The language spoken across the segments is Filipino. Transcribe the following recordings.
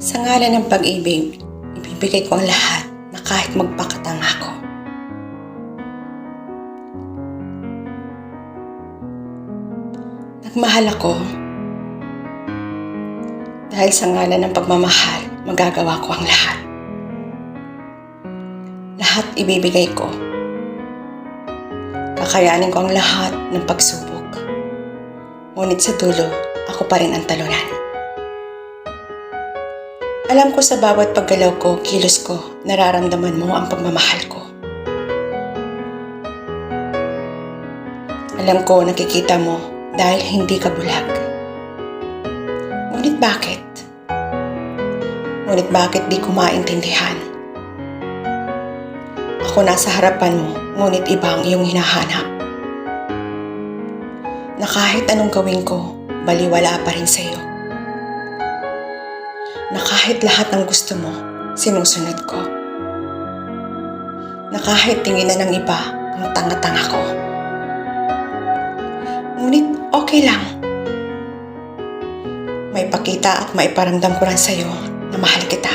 Sa ngalan ng pag-ibig, ibibigay ko ang lahat na kahit magpakatanga ako. Nagmahal ako dahil sa ngalan ng pagmamahal, magagawa ko ang lahat. Lahat ibibigay ko. Kakayanin ko ang lahat ng pagsubok. Ngunit sa dulo, ako pa rin ang talunan. Alam ko sa bawat paggalaw ko, kilos ko, nararamdaman mo ang pagmamahal ko. Alam ko nakikita mo dahil hindi ka bulag. Ngunit bakit? Ngunit bakit di ko maintindihan? Ako nasa harapan mo, ngunit iba ang iyong hinahanap. Na kahit anong gawin ko, baliwala pa rin sa'yo. Na kahit lahat ng gusto mo, sinusunod ko. Na kahit tinginan ng iba, ang tanga-tanga ko. Ngunit okay lang. May pakita at maiparamdam ko lang sa'yo na mahal kita.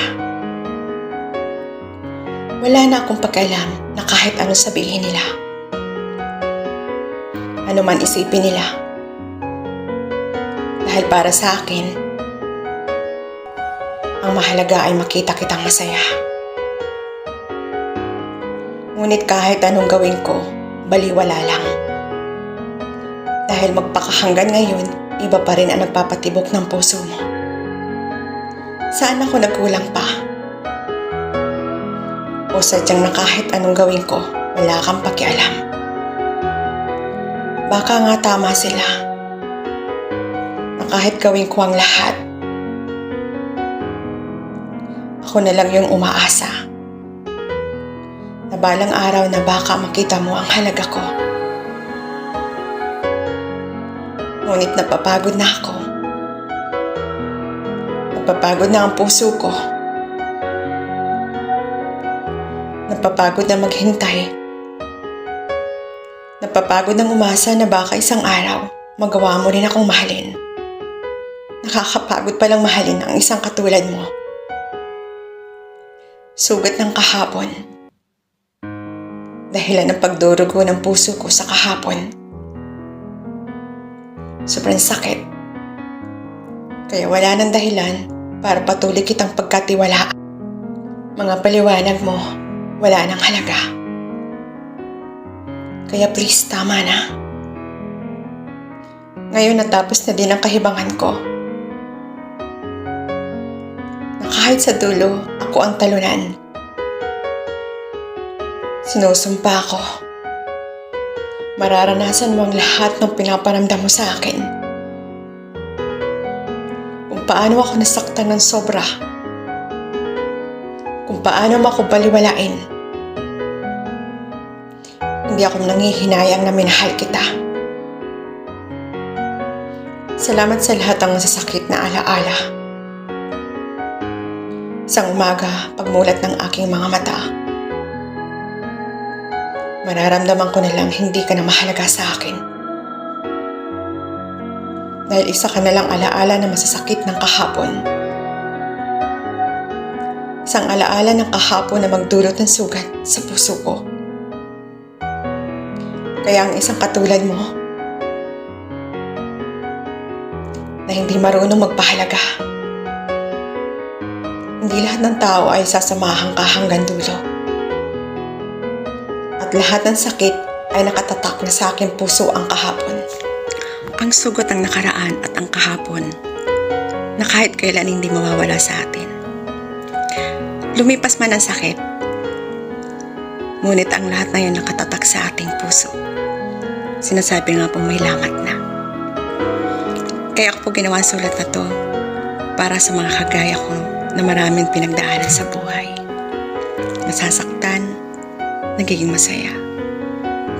Wala na akong pakialam na kahit ano sabihin nila. Ano man isipin nila. Dahil para sa akin, ang mahalaga ay makita kitang masaya. Ngunit kahit anong gawin ko, baliwala lang. Dahil magpakahanggan ngayon, iba pa rin ang nagpapatibok ng puso mo. Saan ako nagkulang pa? O sadyang na kahit anong gawin ko, wala kang pakialam. Baka nga tama sila. Na kahit gawin ko ang lahat, ako na lang yung umaasa. Na balang araw na baka makita mo ang halaga ko. Ngunit napapagod na ako. Napapagod na ang puso ko. Napapagod na maghintay. Napapagod ng umasa na baka isang araw magawa mo rin akong mahalin. Nakakapagod palang mahalin ang isang katulad mo. Sugat ng kahapon. Dahilan ng pagdurugo ng puso ko sa kahapon. Sobrang sakit. Kaya wala nang dahilan para patuloy kitang pagkatiwalaan. Mga paliwanag mo, wala nang halaga. Kaya please, tama na. Ngayon natapos na din ang kahibangan ko. Na kahit sa dulo, ako ang talunan. Sinusumpa ako. Mararanasan mo ang lahat ng pinaparamdam mo sa akin. Kung paano ako nasaktan ng sobra. Kung paano mo ako baliwalain. Hindi ako nanghihinayang na minahal kita. Salamat sa lahat ng masasakit na alaala. Isang umaga, pagmulat ng aking mga mata, mararamdaman ko na lang hindi ka na mahalaga sa akin. Dahil isa ka na lang alaala na masasakit ng kahapon. Isang alaala ng kahapon na magdulot ng sugat sa puso ko. Kaya ang isang katulad mo na hindi marunong magpahalaga. Hindi lahat ng tao ay sasamahan ka hanggang dulo. At lahat ng sakit ay nakatatak na sa aking puso ang kahapon. Ang sugat ng nakaraan at ang kahapon na kahit kailan hindi mawawala sa atin. Lumipas man ang sakit, ngunit ang lahat na yun nakatatak sa ating puso. Sinasabi nga po may lamat na. Kaya ako po ginawa ang sulat na to para sa mga kagaya ko na maraming pinagdaanan sa buhay. Nasasaktan, nagiging masaya.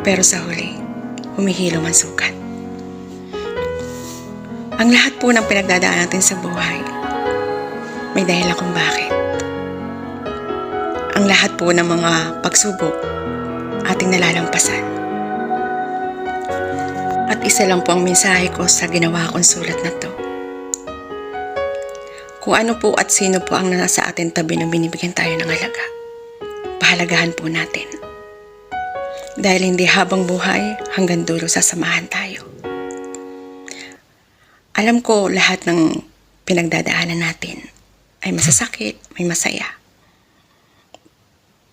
Pero sa huli, humihilom ang sugat. Ang lahat po ng pinagdadaan natin sa buhay, may dahilan kung bakit. Ang lahat po ng mga pagsubok, ating nalalampasan. At isa lang po ang mensahe ko sa ginawa kong sulat na to. Kung ano po at sino po ang nasa atin tabi nang binibigyan tayo ng halaga, pahalagahan po natin. Dahil hindi habang buhay, hanggang dulo sasamahan tayo. Alam ko lahat ng pinagdadaanan natin ay masasakit, may masaya.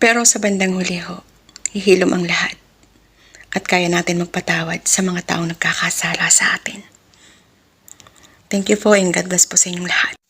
Pero sa bandang huli ho, hihilom ang lahat at kaya natin magpatawad sa mga taong nagkakasala sa atin. Thank you po and God bless po sa inyong lahat.